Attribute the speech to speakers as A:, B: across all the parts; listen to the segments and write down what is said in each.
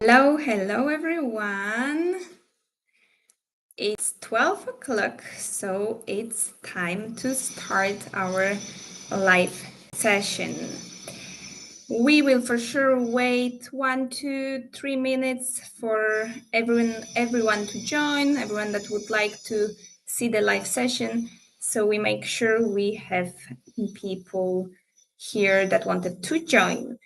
A: Hello everyone. It's 12 o'clock, so it's time to start our live session. We will for sure wait 1, 2, 3 minutes for everyone to join, everyone that would like to see the live session. So we make sure we have people here that wanted to join.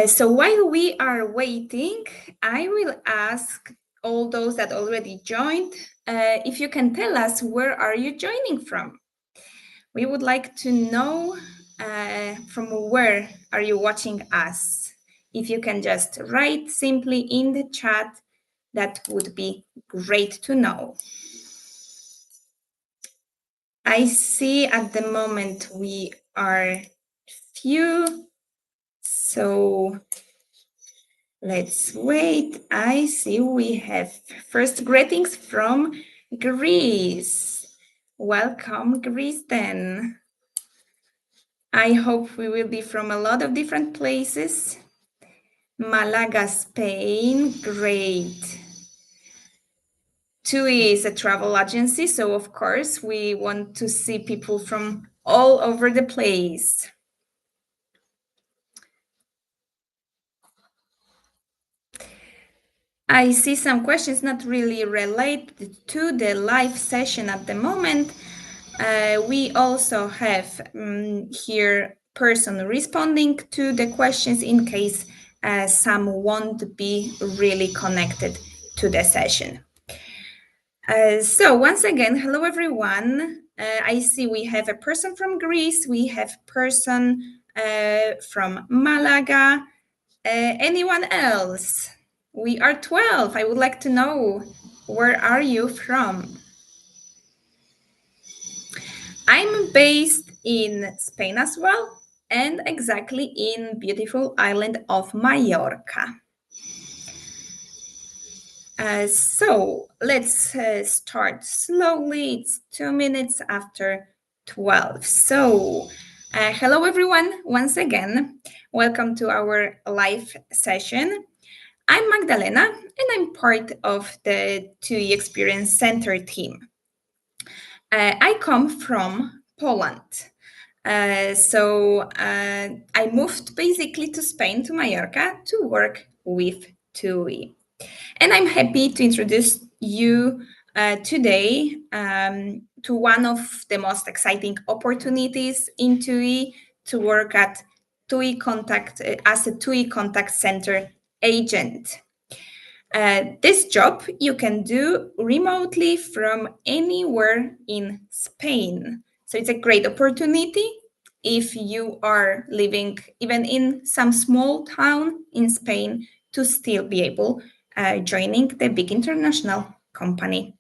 A: So while we are waiting, I will ask all those that already joined if you can tell us where are you joining from. We would like to know from where are you watching us. If you can just write simply in the chat, that would be great to know. I see at the moment we are few, so let's wait. I see we have first greetings from Greece. Welcome, Greece, then. I hope we will be from a lot of different places. Malaga, Spain, great. TUI is a travel agency, so of course we want to see people from all over the place. I see some questions not really related to the live session at the moment. We also have here person responding to the questions in case some won't be really connected to the session. So once again, hello everyone. I see we have a person from Greece, we have person from Malaga. Anyone else? We are 12. I would like to know, where are you from? I'm based in Spain as well, and exactly in beautiful island of Mallorca. So let's start slowly. It's 2 minutes after 12. So hello everyone, once again. Welcome to our live session. I'm Magdalena, and I'm part of the TUI Experience Center team. I come from Poland. I moved basically to Spain, to Mallorca, to work with TUI. And I'm happy to introduce you today to one of the most exciting opportunities in TUI, to work at TUI Contact as a TUI Contact Center agent. This job you can do remotely from anywhere in Spain. So it's a great opportunity if you are living even in some small town in Spain to still be able joining the big international company.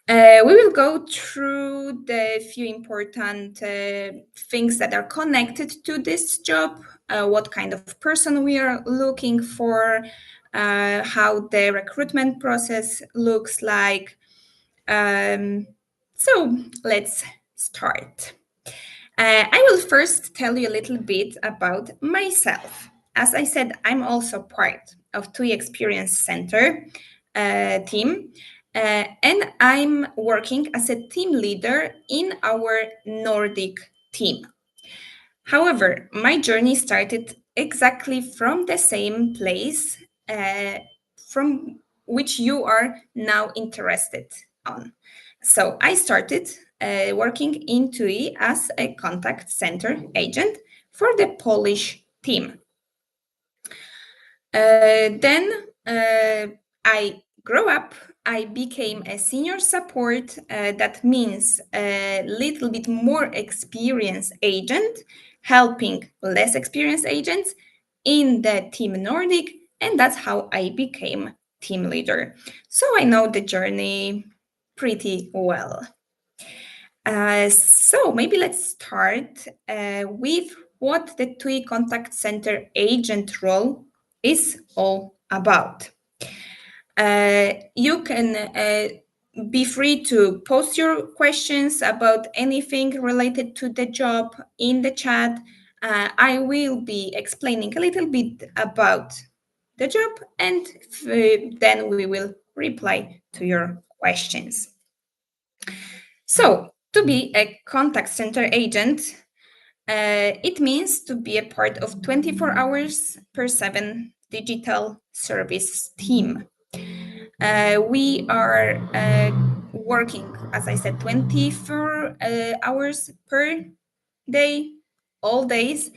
A: We will go through the few important things that are connected to this job, what kind of person we are looking for, how the recruitment process looks like. So let's start. I will first tell you a little bit about myself. As I said, I'm also part of TUI Experience Center team. And I'm working as a team leader in our Nordic team. However, my journey started exactly from the same place from which you are now interested on. So I started working in TUI as a contact center agent for the Polish team. Then I grew up. I became a senior support. That means a little bit more experienced agent, helping less experienced agents in the Team Nordic, and that's how I became team leader. So I know the journey pretty well. So maybe let's start with what the TUI Contact Center agent role is all about. You can be free to post your questions about anything related to the job in the chat. I will be explaining a little bit about the job, and then we will reply to your questions. So, to be a contact center agent, it means to be a part of 24 hours per 7 digital service team. We are working, as I said, 24 hours per day, all days,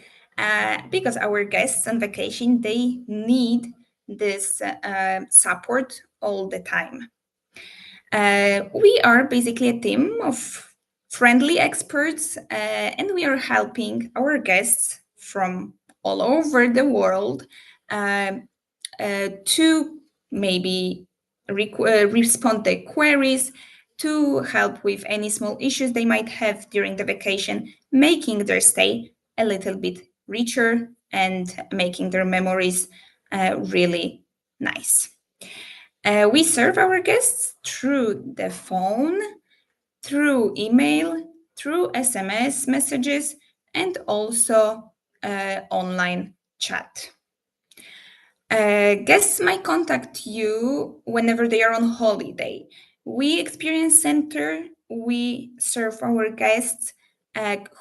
A: because our guests on vacation, they need this support all the time. We are basically a team of friendly experts, and we are helping our guests from all over the world uh, to maybe respond to queries, to help with any small issues they might have during the vacation, making their stay a little bit richer and making their memories really nice. We serve our guests through the phone, through email, through SMS messages, and also online chat. Guests might contact you whenever they are on holiday. We Experience Center, we serve our guests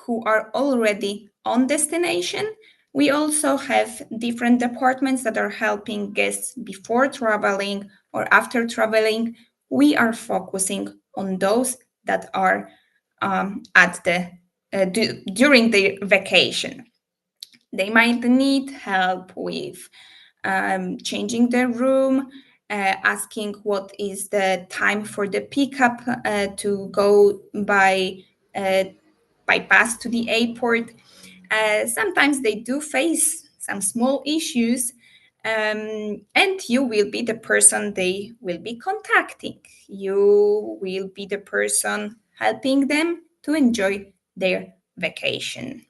A: who are already on destination. We also have different departments that are helping guests before traveling or after traveling. We are focusing on those that are at the during the vacation. They might need help with changing their room, asking what is the time for the pickup to go uh, by bus to the airport. Sometimes they do face some small issues, and you will be the person they will be contacting. You will be the person helping them to enjoy their vacation.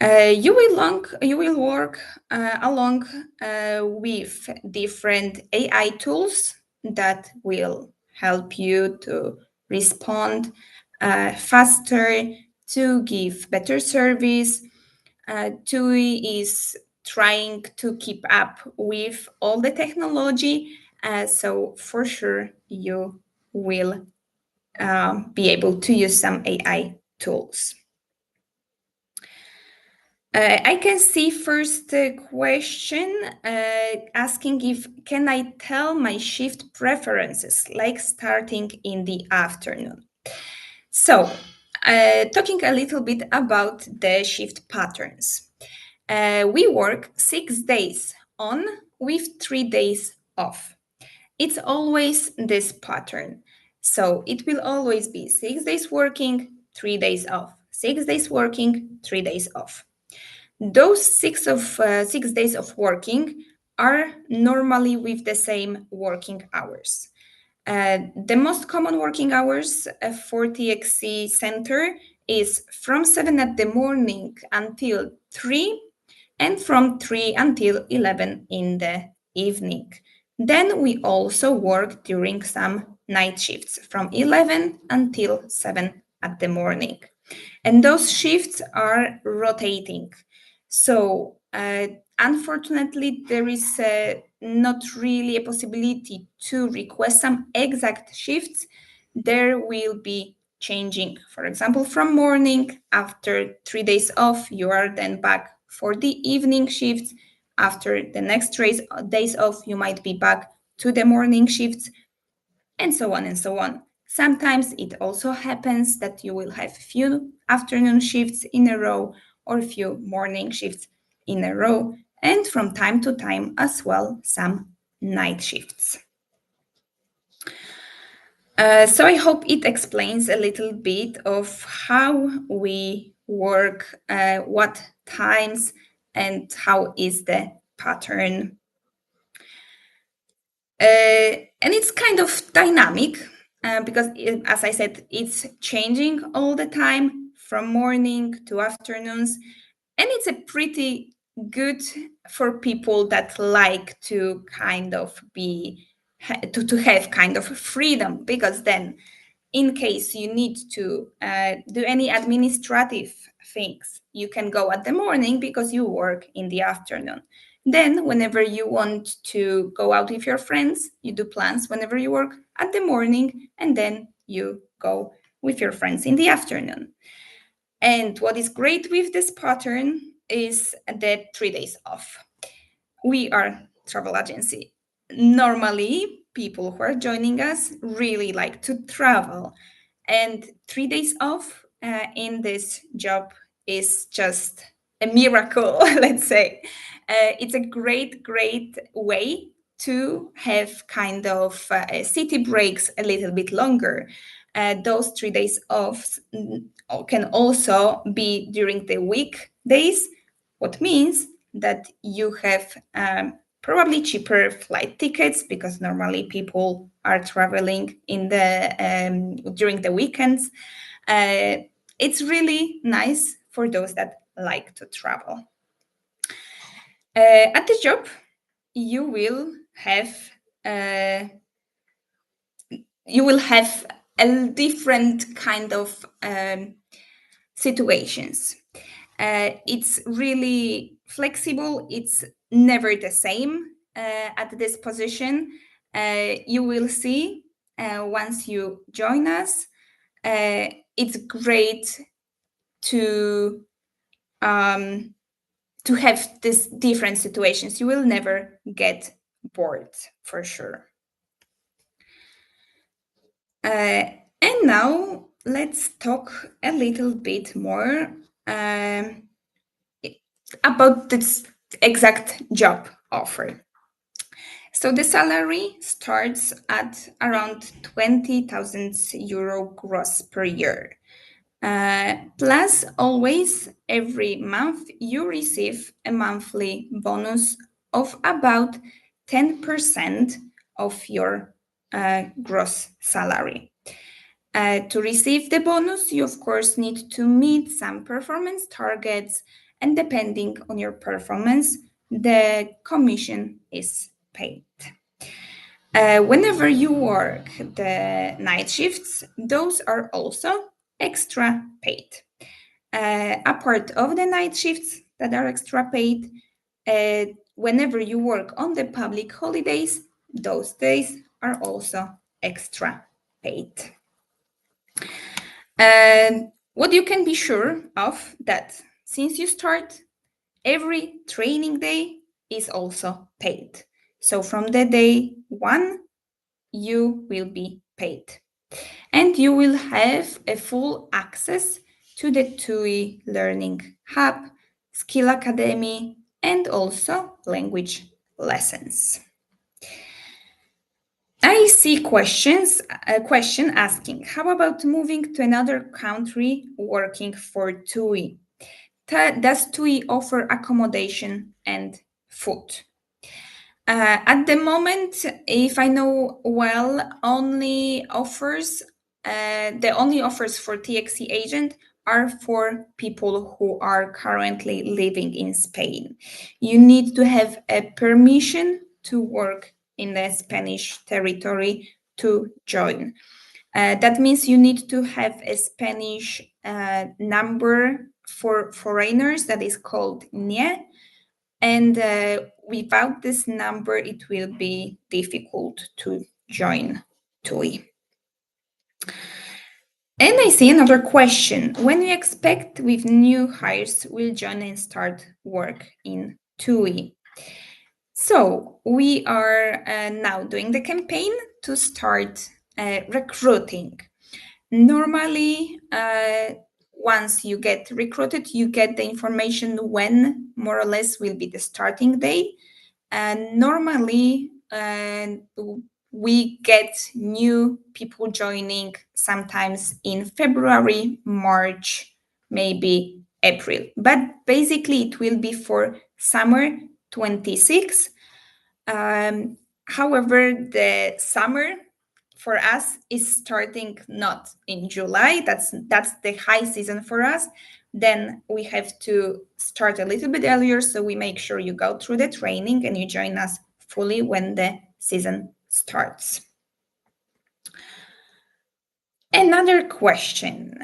A: You will work along with different AI tools that will help you to respond faster, to give better service. TUI is trying to keep up with all the technology, so for sure you will be able to use some AI tools. I can see first question asking if can I tell my shift preferences, like starting in the afternoon. So, talking a little bit about the shift patterns. We work 6 days on with 3 days off. It's always this pattern. So it will always be 6 days working, 3 days off. 6 days working, 3 days off. Those 6 days of working are normally with the same working hours. The most common working hours for TXC Center is from 7 at the morning until 3 and from 3 until 11 in the evening. Then we also work during some night shifts from 11 until 7 at the morning. And those shifts are rotating. So, unfortunately, there is not really a possibility to request some exact shifts. There will be changing. For example, from morning, after 3 days off, you are then back for the evening shifts. After the next days off, you might be back to the morning shifts, and so on and so on. Sometimes it also happens that you will have few afternoon shifts in a row or few morning shifts in a row, and from time to time as well some night shifts. So I hope it explains a little bit of how we work, what times, and how is the pattern. And it's kind of dynamic because, as I said, it's changing all the time from morning to afternoons. And it's a pretty good for people that like to kind of to have kind of freedom, because then in case you need to do any administrative things. You can go at the morning because you work in the afternoon. Then, whenever you want to go out with your friends, you do plans whenever you work at the morning, and then you go with your friends in the afternoon. And what is great with this pattern is the 3 days off. We are travel agency. Normally, people who are joining us really like to travel, and 3 days off in this job is just a miracle, let's say. It's a great way to have kind of city breaks a little bit longer. Those 3 days off can also be during the weekdays, what means that you have probably cheaper flight tickets because normally people are traveling in the during the weekends. It's really nice for those that like to travel. At the job, you will have uh, a different kind of situations. It's really flexible. It's never the same at this position. You will see once you join us. It's great to um, to have these different situations. You will never get bored for sure. And now let's talk a little bit more um, about this exact job offer. So the salary starts at around 20,000 euro gross per year. Plus, always every month you receive a monthly bonus of about 10% of your gross salary. To receive the bonus, you of course need to meet some performance targets, and depending on your performance, the commission is paid. Whenever you work the night shifts, those are also extra paid. A part of the night shifts that are extra paid, whenever you work on the public holidays, those days are also extra paid. What you can be sure of that since you start, every training day is also paid. So from the day one, you will be paid. And you will have a full access to the TUI Learning Hub, Skill Academy, and also language lessons. I see a question asking, how about moving to another country working for TUI? Does TUI offer accommodation and food? At the moment, if I know well, the only offers for TXC agent are for people who are currently living in Spain. You need to have a permission to work in the Spanish territory to join. That means you need to have a Spanish number for foreigners that is called NIE. And without this number, it will be difficult to join TUI. And I see another question. When you expect with new hires will join and start work in TUI? So we are now doing the campaign to start recruiting. Normally, once you get recruited, you get the information when more or less will be the starting day. And normally, we get new people joining sometimes in February, March, maybe April. But basically, it will be for summer 26. However, the summer for us is starting not in July. That's the high season for us. Then we have to start a little bit earlier, so we make sure you go through the training and you join us fully when the season starts. Another question.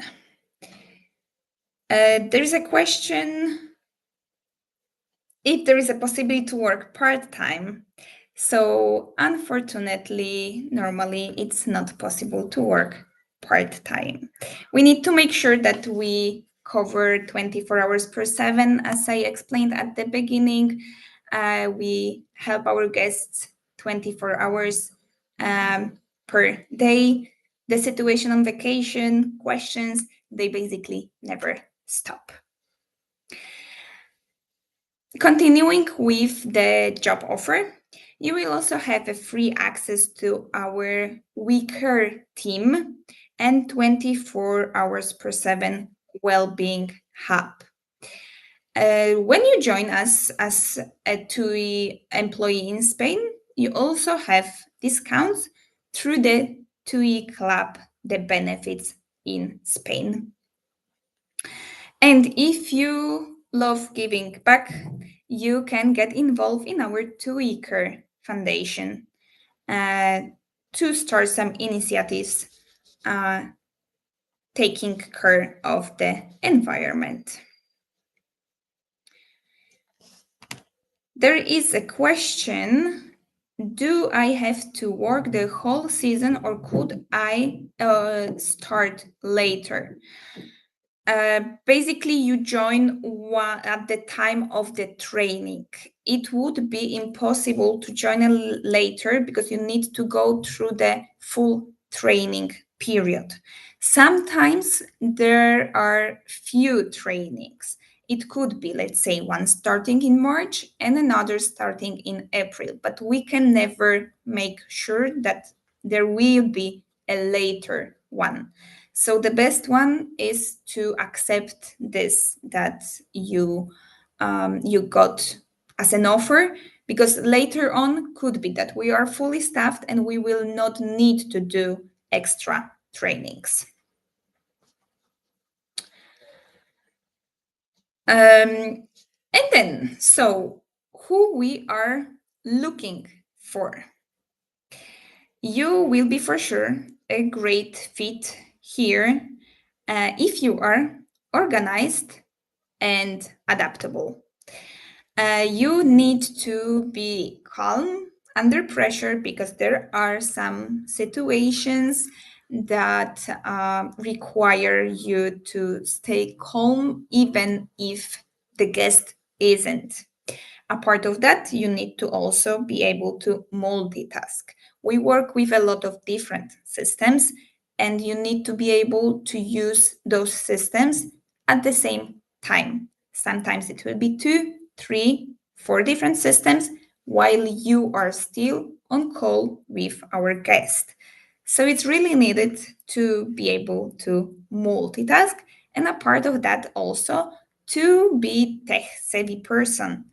A: There is a question if there is a possibility to work part-time. So unfortunately, normally it's not possible to work part-time. We need to make sure that we cover 24 hours per 7, as I explained at the beginning. We help our guests 24 hours per day. The situation on vacation, questions, they basically never stop. Continuing with the job offer, you will also have a free access to our weaker team and 24 hours per 7 well-being hub. When you join us as a TUI employee in Spain, you also have discounts through the TUI Club, the benefits in Spain. And if you love giving back, you can get involved in our TUI Care Foundation uh, to start some initiatives uh, taking care of the environment. There is a question: do I have to work the whole season or could I start later? Basically, you join at the time of the training. It would be impossible to join later because you need to go through the full training period. Sometimes there are few trainings. It could be, let's say, one starting in March and another starting in April, but we can never make sure that there will be a later one. So the best one is to accept this that you got as an offer, because later on could be that we are fully staffed and we will not need to do extra trainings. And then, so who we are looking for? You will be for sure a great fit here if you are organized and adaptable. You need to be calm under pressure because there are some situations that require you to stay calm even if the guest isn't. A part of that, you need to also be able to multitask. We work with a lot of different systems, and you need to be able to use those systems at the same time. Sometimes it will be 2, 3, 4 different systems while you are still on call with our guest. So it's really needed to be able to multitask, and a part of that also to be tech savvy person.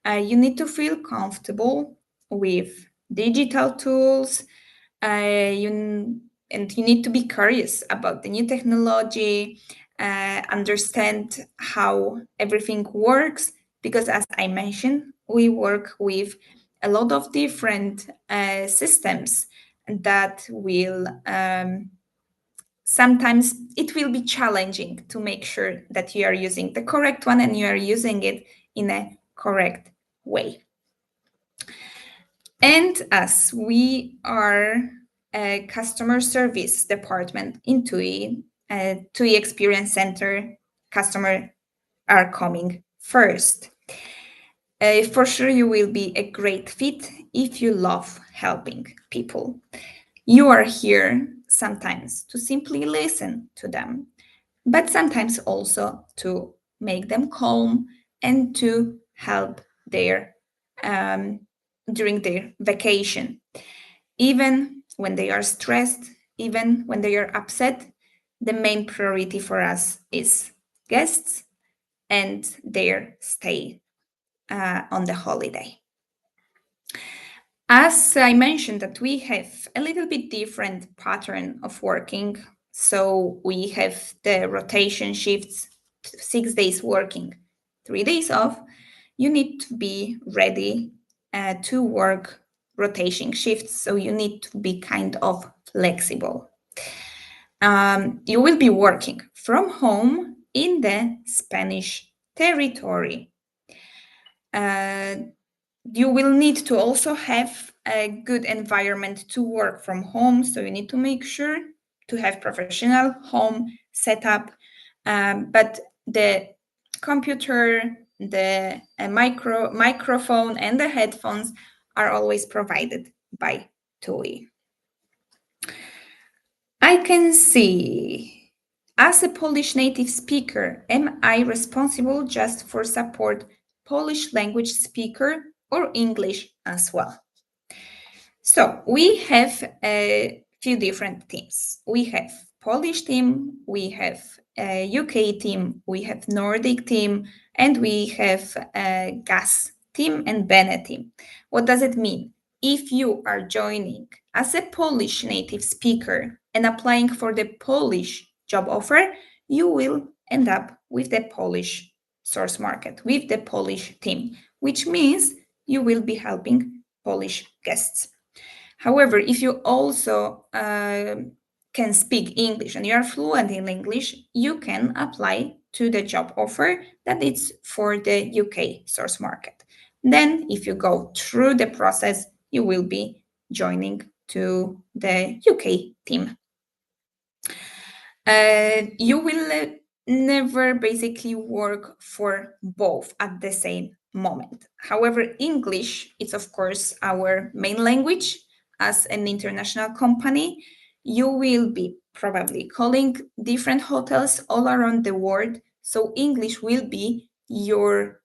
A: You need to feel comfortable with digital tools. And you need to be curious about the new technology, understand how everything works, because as I mentioned, we work with a lot of different systems that will sometimes it will be challenging to make sure that you are using the correct one and you are using it in a correct way. And as we are a customer service department in TUI, TUI Experience Center, customer are coming first. For sure, you will be a great fit if you love helping people. You are here sometimes to simply listen to them, but sometimes also to make them calm and to help their during their vacation. Even when they are stressed, even when they are upset, the main priority for us is guests and their stay on the holiday. As I mentioned, that we have a little bit different pattern of working. So we have the rotation shifts, 6 days working, 3 days off. You need to be ready to work rotation shifts. So you need to be kind of flexible. You will be working from home in the Spanish territory. You will need to also have a good environment to work from home, so you need to make sure to have professional home setup, but the computer, the microphone and the headphones are always provided by TUI. I can see, as a Polish native speaker, am I responsible just for support Polish language speaker or English as well? So we have a few different teams. We have Polish team, we have a UK team, we have Nordic team, and we have a GAS team and BENE team. What does it mean? If you are joining as a Polish native speaker and applying for the Polish job offer, you will end up with the Polish source market, with the Polish team, which means you will be helping Polish guests. However, if you also can speak English and you are fluent in English, you can apply to the job offer that is for the UK source market. Then, if you go through the process, you will be joining to the UK team. You will never basically work for both at the same moment. However, English is, of course, our main language. As an international company, you will be probably calling different hotels all around the world. So, English will be your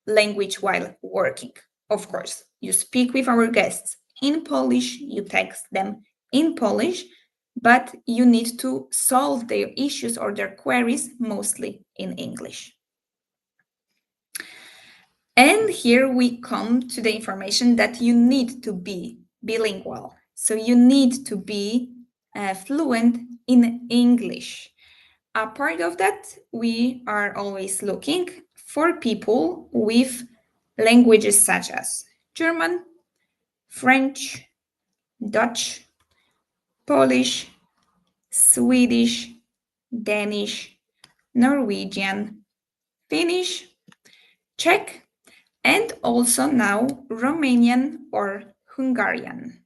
A: language while working. Of course, you speak with our guests in Polish, you text them in Polish, but you need to solve their issues or their queries mostly in English. And here we come to the information that you need to be bilingual. So you need to be fluent in English. A part of that, we are always looking for people with languages such as German, French, Dutch, Polish, Swedish, Danish, Norwegian, Finnish, Czech, and also now Romanian or Hungarian.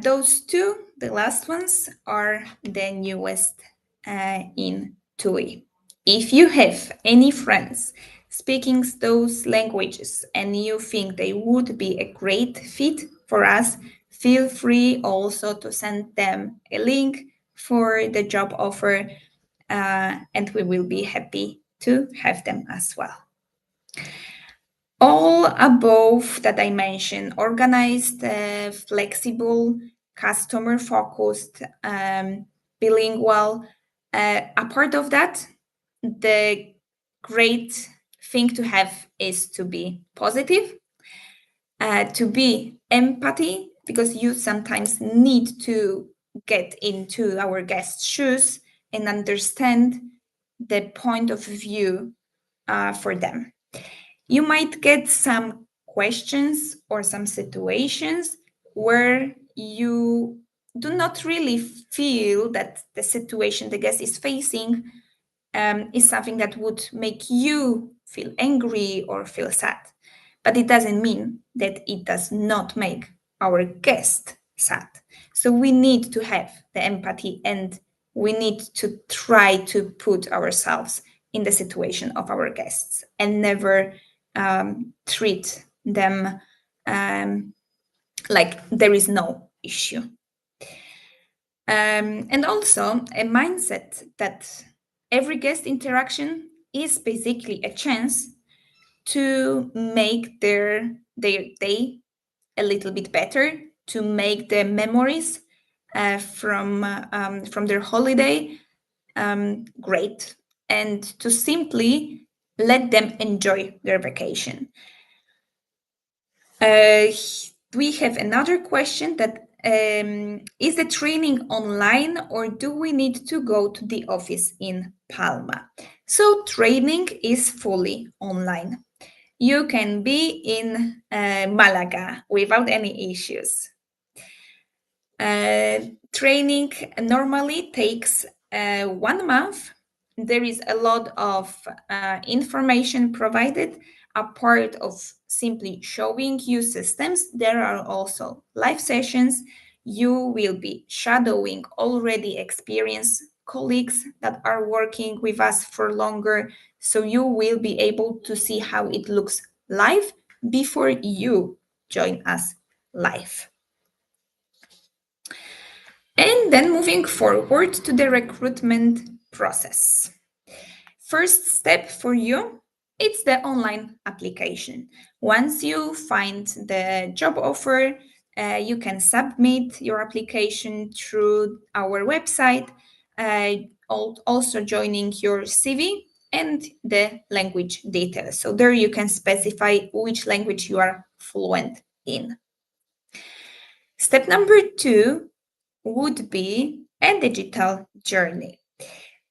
A: Those two, the last ones, are the newest in TUI. If you have any friends speaking those languages and you think they would be a great fit for us, feel free also to send them a link for the job offer, and we will be happy to have them as well. All above that I mentioned, organized, flexible, customer focused, bilingual. A part of that, the great thing to have is to be positive, to be empathy, because you sometimes need to get into our guests' shoes and understand the point of view for them. You might get some questions or some situations where you do not really feel that the situation the guest is facing is something that would make you feel angry or feel sad. But it doesn't mean that it does not make our guest sad. So we need to have the empathy and we need to try to put ourselves in the situation of our guests and never treat them like there is no issue. And also a mindset that every guest interaction is basically a chance to make their day a little bit better, to make the memories from their holiday great, and to simply let them enjoy their vacation. We have another question that is the training online or do we need to go to the office in Palma? So training is fully online. You can be in Malaga without any issues. Training normally takes 1 month there is a lot of information provided. A part of simply showing you systems, there are also live sessions. You will be shadowing already experienced colleagues that are working with us for longer, so you will be able to see how it looks live before you join us live. And then moving forward to the recruitment process. First step for you, it's the online application. Once you find the job offer, you can submit your application through our website, also joining your CV and the language details. So there you can specify which language you are fluent in. Step number 2 would be a digital journey.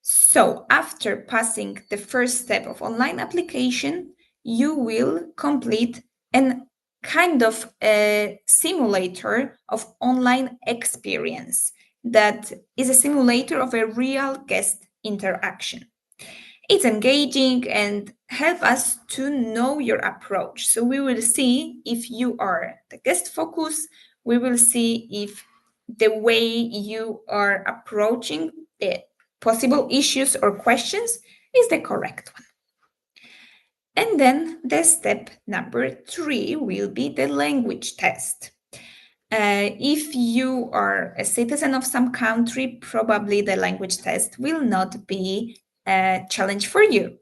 A: So after passing the first step of online application, you will complete an kind of a simulator of online experience that is a simulator of a real guest interaction. It's engaging and help us to know your approach. So we will see if you are the guest focus. We will see if the way you are approaching the possible issues or questions is the correct one. And then the step number 3 will be the language test. If you are a citizen of some country, probably the language test will not be a challenge for you.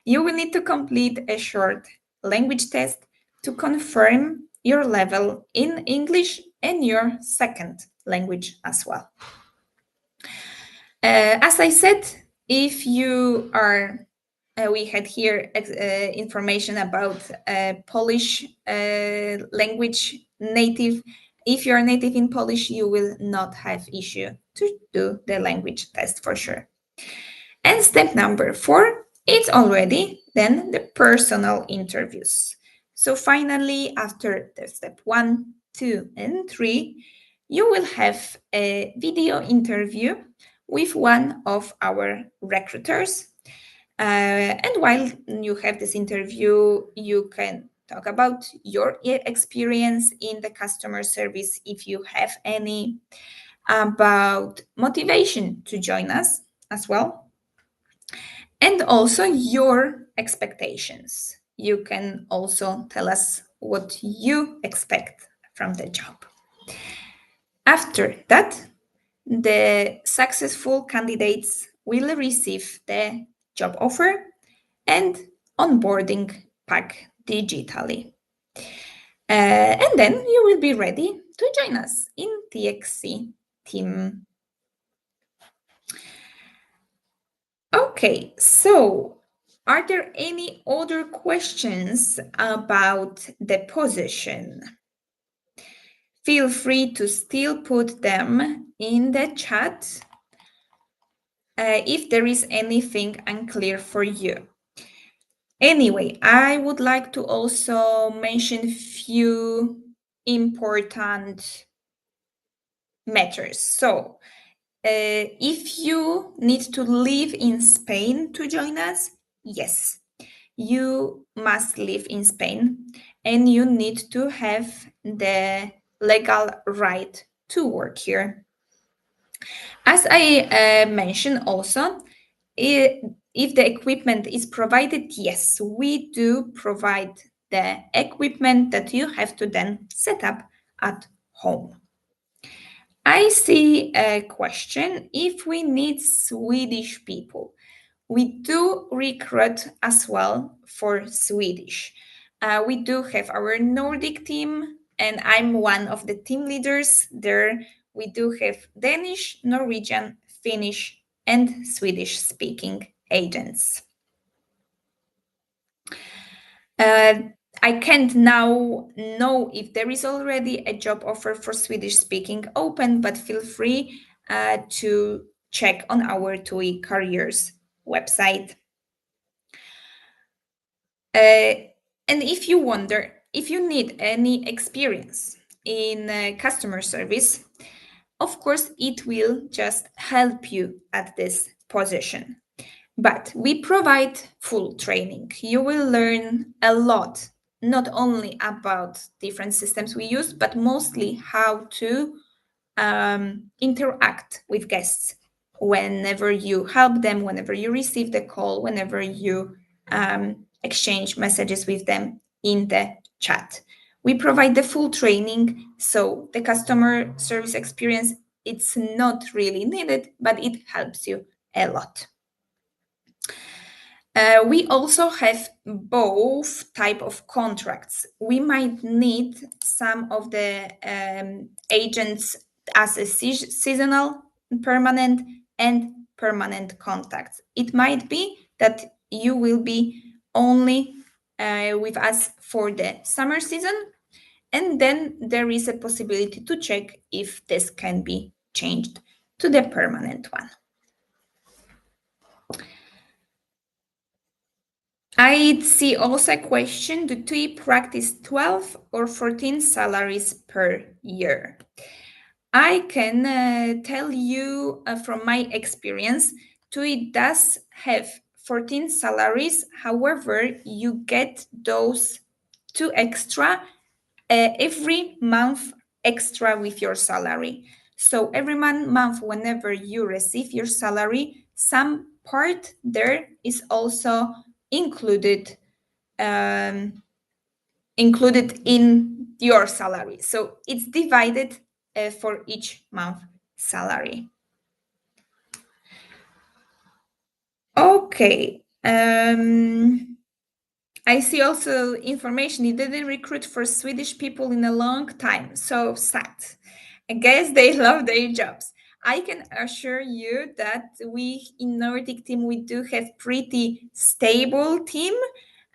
A: You will need to complete a short language test to confirm your level in English and your second language as well. As I said, if you are, we had here information about Polish language native. If you're native in Polish, you will not have issue to do the language test for sure. And step number 4, it's already then the personal interviews. So finally, after the step 1, 2, and 3, you will have a video interview with one of our recruiters. And while you have this interview, you can talk about your experience in the customer service, if you have any, about motivation to join us as well, and also your expectations. You can also tell us what you expect from the job. After that, the successful candidates will receive the job offer and onboarding pack digitally. And then you will be ready to join us in TXC team. Okay, so are there any other questions about the position? Feel free to still put them in the chat if there is anything unclear for you. Anyway, I would like to also mention few important matters. So, if you need to live in Spain to join us, yes, you must live in Spain and you need to have the legal right to work here. As I mentioned also, if the equipment is provided, yes, we do provide the equipment that you have to then set up at home. I see a question if we need Swedish people. We do recruit as well for Swedish. We do have our Nordic team, and I'm one of the team leaders there. We do have Danish, Norwegian, Finnish, and Swedish speaking agents. I can't now know if there is already a job offer for Swedish speaking open, but feel free to check on our TUI Careers website. And if you wonder if you need any experience in customer service, of course, it will just help you at this position. But we provide full training. You will learn a lot, not only about different systems we use, but mostly how to interact with guests whenever you help them, whenever you receive the call, whenever you exchange messages with them in the chat. We provide the full training, so the customer service experience, it's not really needed, but it helps you a lot. We also have both type of contracts. We might need some of the agents as a seasonal, permanent, and permanent contacts. It might be that you will be only with us for the summer season, and then there is a possibility to check if this can be changed to the permanent one. I see also a question, do TUI practice 12 or 14 salaries per year? I can tell you from my experience, TUI does have 14 salaries. However, you get those 2 extra every month extra with your salary. So every month, whenever you receive your salary, some part there is also included included in your salary. So it's divided for each month salary. Okay. I see also information. You didn't recruit for Swedish people in a long time. So sad. I guess they love their jobs. I can assure you that we in Nordic team, we do have pretty stable team.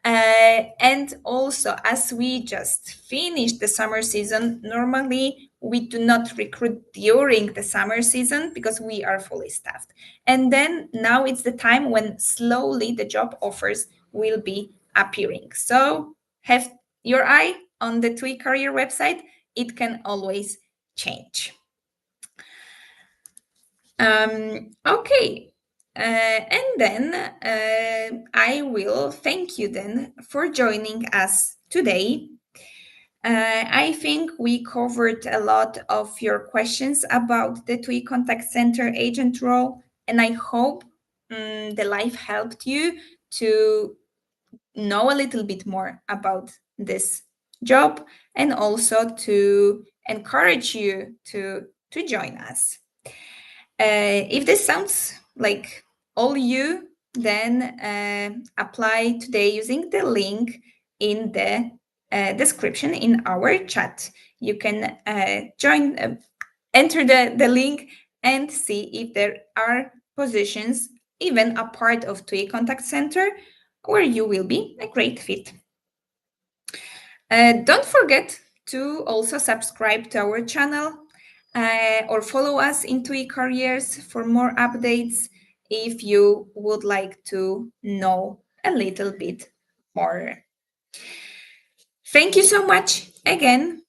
A: And also, as we just finished the summer season, normally we do not recruit during the summer season because we are fully staffed. And then now it's the time when slowly the job offers will be appearing. So have your eye on the TUI Career website. It can always change. Okay. And then I will thank you then for joining us today. I think we covered a lot of your questions about the TUI Contact Center agent role, and I hope the live helped you to know a little bit more about this job and also to encourage you to join us. If this sounds like all you, then apply today using the link in the description in our chat. You can enter the link and see if there are positions, even a part of TUI Contact Center, where you will be a great fit. Don't forget to also subscribe to our channel or follow us in TUI Careers for more updates if you would like to know a little bit more. Thank you so much again,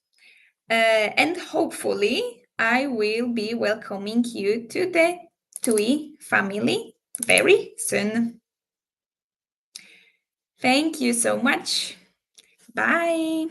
A: and hopefully I will be welcoming you to the TUI family very soon. Thank you so much. Bye.